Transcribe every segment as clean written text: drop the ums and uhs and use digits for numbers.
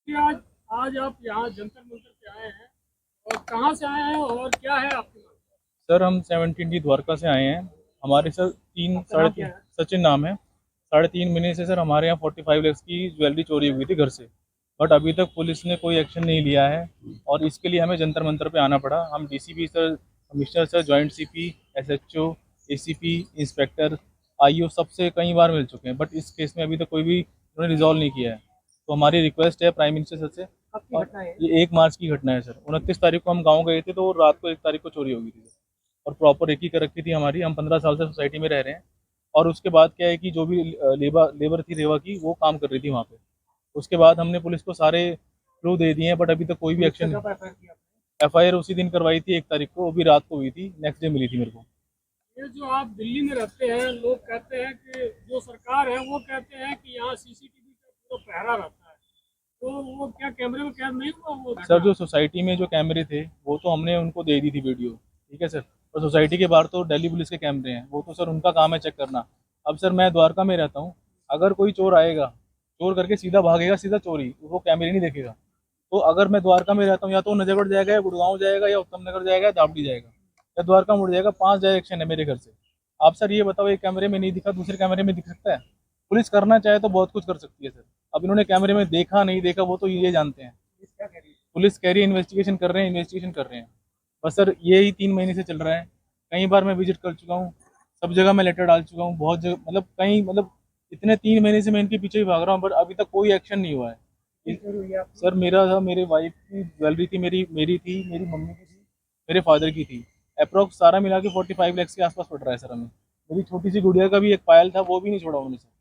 कि आज आज आप यहाँ जंतर मंतर पे आए हैं और कहाँ से आए हैं और क्या है आपकी मांग? सर हम 17 द्वारका से आए हैं। हमारे सर तीन आपका साढ़े नाम तीन क्या है? सचिन नाम है। 3.5 महीने से सर हमारे यहाँ 45 लाख की ज्वेलरी चोरी हुई थी घर से। बट अभी तक पुलिस ने कोई एक्शन नहीं लिया है और इसके लिए हमें जंतर मंतर पे आना पड़ा। हम DCP sir, commissioner sir, joint CP, SHO, ACP, inspector, IO सबसे कई बार मिल चुके हैं, बट इस केस में अभी तक कोई भी उन्होंने रिजॉल्व नहीं किया है। तो हमारी रिक्वेस्ट है प्राइम मिनिस्टर सर से। आपकी और घटना है? ये 1 मार्च की घटना है सर। 29 तारीख को हम गाँव गए थे तो रात को 1 तारीख को चोरी हो गई थी और प्रॉपर एक ही कर रखी थी हमारी। हम 15 साल से सोसाइटी में रह रहे हैं। और उसके बाद क्या है कि जो भी लेबर लेबर थी रेवा की, वो काम कर रही थी वहाँ पे। उसके बाद हमने पुलिस को सारे क्लू दे दिए हैं, बट अभी तक कोई भी पुलिस एक्शन पे नहीं। कब एफआईआर किया? एफआईआर उसी दिन करवाई थी, 1 तारीख को, वो भी रात को हुई थी, नेक्स्ट डे मिली थी मेरे को। ये जो आप दिल्ली में रहते हैं, लोग कहते हैं कि जो सरकार है वो कहते हैं कि यहाँ सीसीटीवी का पूरा पहरा रहता है, तो वो क्या कैमरे में कैद नहीं हुआ वो सर घटना? जो सोसाइटी में जो कैमरे थे वो तो हमने उनको दे दी थी वीडियो, ठीक है सर। और सोसाइटी के बाहर तो दिल्ली पुलिस के कैमरे हैं, वो तो सर उनका काम है चेक करना। अब सर मैं द्वारका में रहता हूँ, अगर कोई चोर आएगा, चोर करके सीधा भागेगा, सीधा चोरी, वो कैमरे नहीं देखेगा। तो अगर मैं द्वारका में रहता हूँ, या तो वो नजरगढ़ जाएगा, या गुड़गांव जाएगा, या उत्तम नगर जाएगा, या दावड़ी जाएगा, या द्वारका मुड़ जाएगा। 5 डायरेक्शन है मेरे घर से। आप सर ये बताओ, एक कैमरे में नहीं दिखा, दूसरे कैमरे में दिख सकता है? पुलिस करना चाहे तो बहुत कुछ कर सकती है सर। अब इन्होंने कैमरे में देखा नहीं देखा वो तो ये जानते हैं। पुलिस क्या कह रही है? पुलिस कह रही है इन्वेस्टिगेशन कर रहे हैं, इन्वेस्टिगेशन कर रहे हैं। बस सर यही 3 महीने से चल रहा है। कई बार मैं विजिट कर चुका हूँ, सब जगह मैं लेटर डाल चुका हूँ, बहुत जगह, मतलब कहीं, मतलब इतने 3 महीने से मैं इनके पीछे ही भाग रहा हूँ, बट अभी तक कोई एक्शन नहीं हुआ है। कितनी चोरी हुई है आपकी? सर मेरा था, मेरे वाइफ की ज्वेलरी थी, मेरी मेरी थी, मेरी मम्मी की थी, मेरे फादर की थी। अप्रोक्स सारा मिला के 45 लाख के आसपास पड़ रहा है सर हमें। मेरी छोटी सी गुड़िया का भी एक पायल था, वो भी नहीं छोड़ा उन्होंने सर।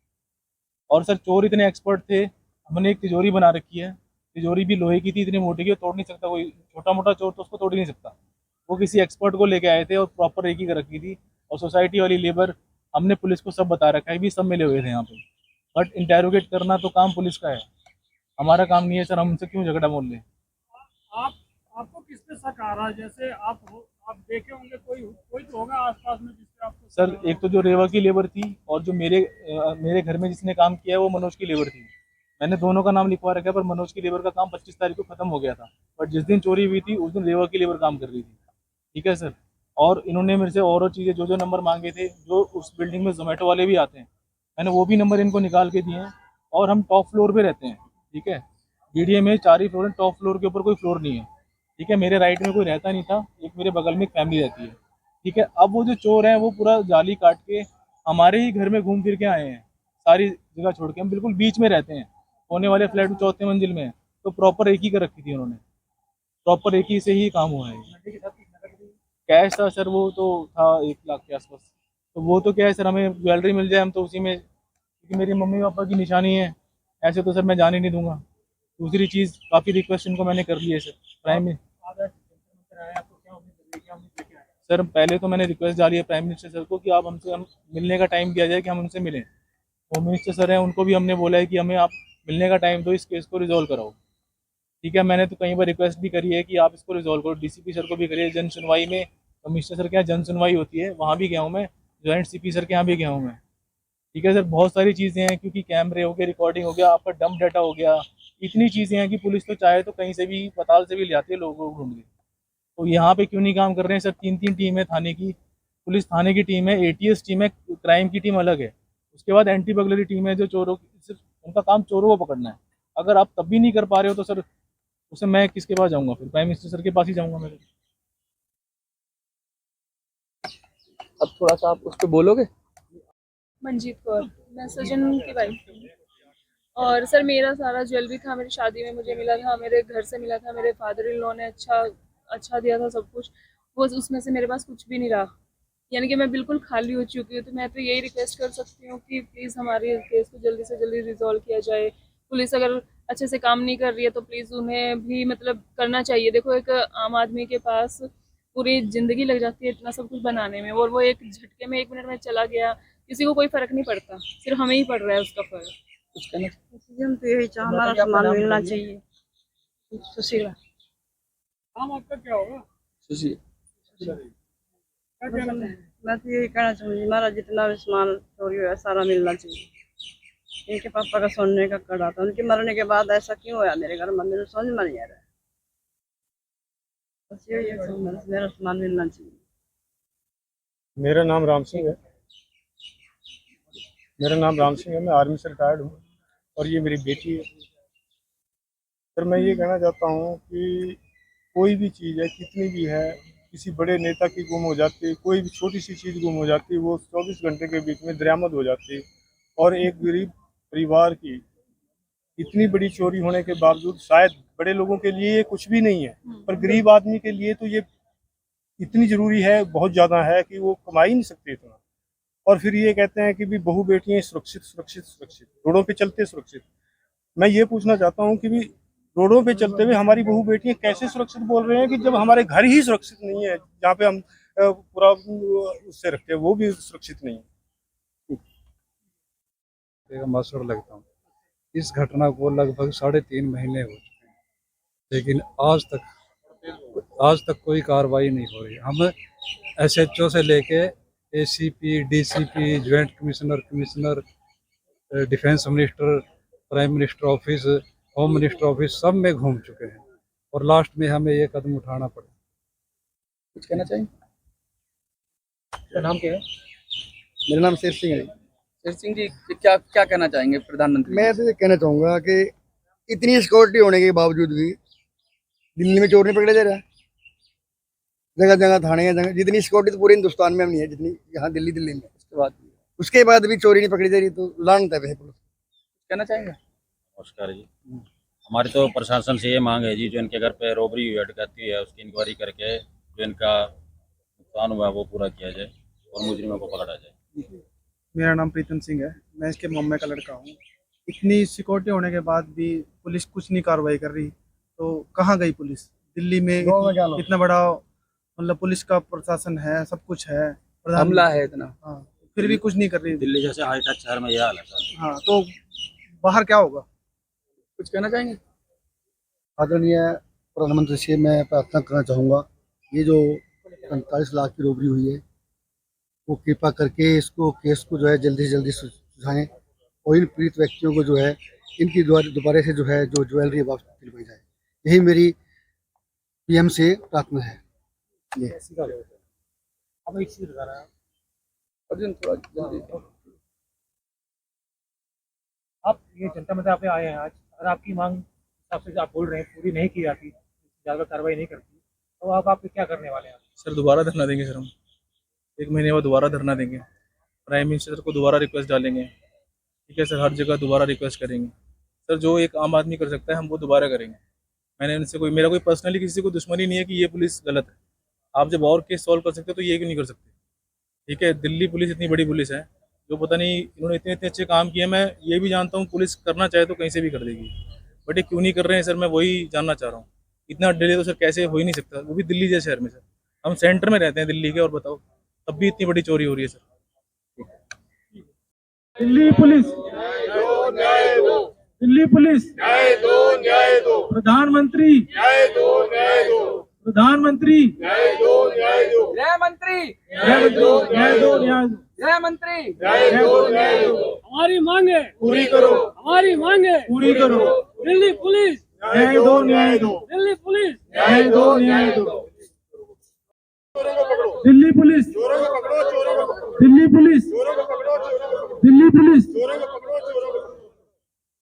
और सर चोर इतने एक्सपर्ट थे, हमने एक तिजोरी बना रखी है। तिजोरी भी लोहे की थी, इतनी मोटी की वो तोड़ नहीं सकता कोई। छोटा मोटा चोर तो उसको तोड़ ही नहीं सकता। वो किसी एक्सपर्ट को लेके आए थे और प्रॉपर एक ही कर रखी थी। और सोसाइटी वाली लेबर, हमने पुलिस को सब बता रखा है, भी सब मिले हुए थे यहाँ पे। बट इंटेरोगेट करना तो काम पुलिस का है, हमारा काम नहीं है सर। हम उनसे क्यों झगड़ा मोल लें? आप आपको किस पे शक आ रहा है? जैसे आप देखे होंगे, कोई कोई तो होगा आसपास में जिससे आपको शक सर आ रहा एक तो हो। जो रेवा की लेबर थी, और जो मेरे घर में जिसने काम किया है, वो मनोज की लेबर थी। मैंने दोनों का नाम लिखवा रखा है, पर मनोज की लेबर का काम 25 तारीख को खत्म हो गया था। बट जिस दिन चोरी हुई थी उस दिन रेवा की लेबर काम कर रही थी, ठीक है सर। और इन्होंने मेरे से और चीज़ें, जो जो नंबर मांगे थे, जो उस बिल्डिंग में जोमेटो वाले भी आते हैं, मैंने वो भी नंबर इनको निकाल के दिए हैं। और हम टॉप फ्लोर पे रहते हैं, ठीक है। बीडीए में 4 ही फ्लोर है, टॉप फ्लोर के ऊपर कोई फ्लोर नहीं है, ठीक है। मेरे राइट में कोई रहता नहीं था, एक मेरे बगल में एक फैमिली रहती है, ठीक है। अब वो जो चोर हैं वो पूरा जाली काट के हमारे ही घर में घूम फिर के आए हैं, सारी जगह छोड़ के। हम बिल्कुल बीच में रहते हैं, होने वाले फ्लैट 4थे मंजिल में है। तो प्रॉपर एक ही कर रखी थी उन्होंने, प्रॉपर एक ही से ही काम हुआ है। नशे के साथ किस नगर की? कैश था सर, वो तो था 1 लाख के आसपास। तो वो तो क्या है सर, हमें ज्वेलरी मिल जाए हम तो उसी में, क्योंकि मेरी मम्मी पापा की निशानी है, ऐसे तो सर मैं जाने नहीं दूंगा। दूसरी चीज़, काफ़ी रिक्वेस्ट इनको मैंने कर ली है सर, प्राइम। आप ऐसे जंतर मंतर आए, आपको क्या उम्मीद लग रही है? क्या उम्मीद लेके आए? सर पहले तो मैंने रिक्वेस्ट डाली है प्राइम मिनिस्टर सर को कि आप हमसे, हम मिलने का टाइम दिया जाए कि हम उनसे मिलें। होम मिनिस्टर सर हैं, उनको भी हमने बोला है कि हमें आप मिलने का टाइम दो, इस केस को रिजॉल्व कराओ, ठीक है। मैंने तो कई बार रिक्वेस्ट भी करी है कि आप इसको रिजॉल्व करो, डीसीपी सर को भी करिए, जन सुनवाई में, कमिश्नर सर के यहाँ जन सुनवाई होती है, वहाँ भी गया हूँ मैं, जॉइंट सीपी सर के यहाँ भी गया हूँ मैं, ठीक है सर। बहुत सारी चीज़ें हैं, क्योंकि कैमरे हो गए, रिकॉर्डिंग हो गया, आपका डंप डाटा हो गया, इतनी चीज़ें हैं कि पुलिस तो चाहे तो कहीं से भी, पताल से भी ले आती है लोगों को ढूंढ के। तो यहाँ पे क्यों नहीं काम कर रहे हैं सर? 3 3 टीम है थाने की, पुलिस थाने की टीम है, एटीएस टीम है, क्राइम की टीम अलग है, उसके बाद एंटी बगलरी टीम है, जो चोरों सिर्फ उनका काम चोरों को पकड़ना है। अगर आप तब भी नहीं कर पा रहे हो तो सर, उसे मैं किसके पास जाऊंगा? फिर प्राइम मिनिस्टर सर के पास ही जाऊंगा मैं। अब थोड़ा सा आप उस पे बोलोगे। मंजीत कौर, मैं सचिन की वाइफ हूँ। और सर मेरा सारा ज्वेलरी था, मेरी शादी में मुझे मिला था, मेरे घर से मिला था, मेरे फादर इन लॉ ने अच्छा अच्छा दिया था सब कुछ। वो उसमें से मेरे पास कुछ भी नहीं रहा, यानी कि मैं बिल्कुल खाली हो चुकी हूँ। तो मैं तो यही रिक्वेस्ट कर सकती हूँ कि प्लीज़ हमारे केस को जल्दी से जल्दी रिजॉल्व किया जाए। पुलिस अगर अच्छे से काम नहीं कर रही है तो प्लीज़ उन्हें भी मतलब करना चाहिए। देखो, एक आम आदमी के पास पूरी ज़िंदगी लग जाती है इतना सब कुछ बनाने में, और वो एक झटके में 1 मिनट में चला गया, किसी को कोई फ़र्क नहीं पड़ता, सिर्फ हमें ही पड़ रहा है उसका फ़र्क। कुछ कहना हम तो यही चाह, हमारा सामान मिलना चाहिए। सुशीला। नाम आपका क्या होगा? सुशी। क्या कहना चाहिए? मैं तो यही कहना चाहूँगी, हमारा जितना भी सामान चोरी हुआ है सारा मिलना चाहिए। इनके पापा का सुनने का कड़ा था, उनके मरने के बाद ऐसा क्यों हुआ मेरे घर में, मेरे समझ में नहीं आ रहा है। बस यही है, मेरा सामान मिलना चाहिए। मेरा नाम राम सिंह है। मैं आर्मी से रिटायर्ड हूँ और ये मेरी बेटी है। सर मैं ये कहना चाहता हूँ कि कोई भी चीज़ है, कितनी भी है, किसी बड़े नेता की गुम हो जाती है, कोई भी छोटी सी चीज़ गुम हो जाती है, वो 24 घंटे के बीच में दरियामद हो जाती है। और एक गरीब परिवार की इतनी बड़ी चोरी होने के बावजूद, शायद बड़े लोगों के लिए ये कुछ भी नहीं है, पर गरीब आदमी के लिए तो ये इतनी ज़रूरी है, बहुत ज़्यादा है कि वो कमा ही नहीं सकते इतना। और फिर ये कहते हैं कि भी बहू बेटियाँ सुरक्षित सुरक्षित सुरक्षित, रोडों पे चलते सुरक्षित। मैं ये पूछना चाहता हूँ कि भी रोडों पे चलते हुए हमारी बहू बेटियाँ कैसे सुरक्षित बोल रहे हैं कि जब हमारे घर ही सुरक्षित नहीं है, जहाँ पे हम पूरा उससे रखते हैं वो भी सुरक्षित नहीं है। मास्टर लगता हूँ। इस घटना को लगभग 3.5 महीने हो चुके हैं, लेकिन आज तक कोई कार्रवाई नहीं हो रही। हम SHO से लेके ACP, DCP, joint commissioner, defence minister, prime minister office, home minister office सब में घूम चुके हैं और लास्ट में हमें ये कदम उठाना पड़ा। कुछ कहना चाहेंगे? क्या नाम क्या है? मेरा नाम शेर सिंह है। शेर सिंह जी, क्या क्या कहना चाहेंगे प्रधानमंत्री? मैं तो ये कहना चाहूँगा कि इतनी सिक्योरिटी होने के बावजूद भी दिल्ली में चोर नहीं पकड़े जा रहा है। जगह जगह थाने हैं, जगह जितनी सिक्योरिटी तो पूरे हिंदुस्तान में नहीं है जितनी यहाँ दिल्ली में। उसके बाद भी चोरी नहीं पकड़ी जा रही, तो लानत है वैसे पुलिस। कहना चाहेंगे? नमस्कार जी। हमारी तो प्रशासन से ये मांग है जी, जो इनके घर पे रॉबरी हुई है, डकैती है, उसकी इंक्वायरी करके जो इनका नुकसान हुआ है वो पूरा किया जाए और मुजरिमों को पकड़ा जाए। मेरा नाम प्रीतम सिंह है, मैं इसके मामे का लड़का हूँ। इतनी सिक्योरिटी होने के बाद भी पुलिस कुछ नहीं कार्रवाई कर रही, तो कहाँ गई पुलिस? दिल्ली में इतना बड़ा मतलब पुलिस का प्रशासन है, सब कुछ है, हमला है इतना, हाँ, फिर भी कुछ नहीं कर रही। दिल्ली जैसे हाईटेक शहर में यह हाल है सर। हाँ, तो बाहर क्या होगा? कुछ कहना चाहेंगे? आदरणीय प्रधानमंत्री से मैं प्रार्थना करना चाहूँगा, ये जो 45 लाख की रॉबरी हुई है वो कृपा करके इसको केस को जो है जल्दी से जल्दी सुलझाएं और इन पीड़ित व्यक्तियों को जो है इनकी दोबारा से जो है जो ज्वेलरी वापस दिलवाई जाए। यही मेरी PM से प्रार्थना है। अर्जुन थोड़ा जल्दी। आप ये जनता में आप आए हैं आज, अगर आपकी मांग हिसाब से आप बोल रहे हैं पूरी नहीं की जाती, ज़्यादा कार्रवाई नहीं करती, तो आप क्या करने वाले हैं? सर दोबारा धरना देंगे सर, हम 1 महीने बाद दोबारा धरना देंगे, प्राइम मिनिस्टर को दोबारा रिक्वेस्ट डालेंगे। ठीक है सर, हर जगह दोबारा रिक्वेस्ट करेंगे सर। जो एक आम आदमी कर सकता है हम वो दोबारा करेंगे। मैंने उनसे मेरा कोई पर्सनली किसी से कोई दुश्मनी नहीं है कि ये पुलिस गलत है। आप जब और केस सॉल्व कर सकते हो तो ये क्यों नहीं कर सकते? ठीक है, दिल्ली पुलिस इतनी बड़ी पुलिस है, जो पता नहीं इन्होंने इतने इतने अच्छे काम किए। मैं ये भी जानता हूँ पुलिस करना चाहे तो कहीं से भी कर देगी, बट ये क्यों नहीं कर रहे हैं सर, मैं वही जानना चाह रहा हूँ। इतना डिले तो सर कैसे हो ही नहीं सकता, वो भी दिल्ली जैसे शहर में सर। हम सेंटर में रहते हैं दिल्ली के, और बताओ तब भी इतनी बड़ी चोरी हो रही है sir. Delhi police, Delhi police, प्रधानमंत्री, प्रधानमंत्री, गृह मंत्री, गृह मंत्री, हमारी मांगे पूरी करो, हमारी मांगे पूरी करो। दिल्ली पुलिस, न्याय दो, न्याय दो, दिल्ली पुलिस, न्याय दो, न्याय दो। Delhi police, Delhi police, Delhi police,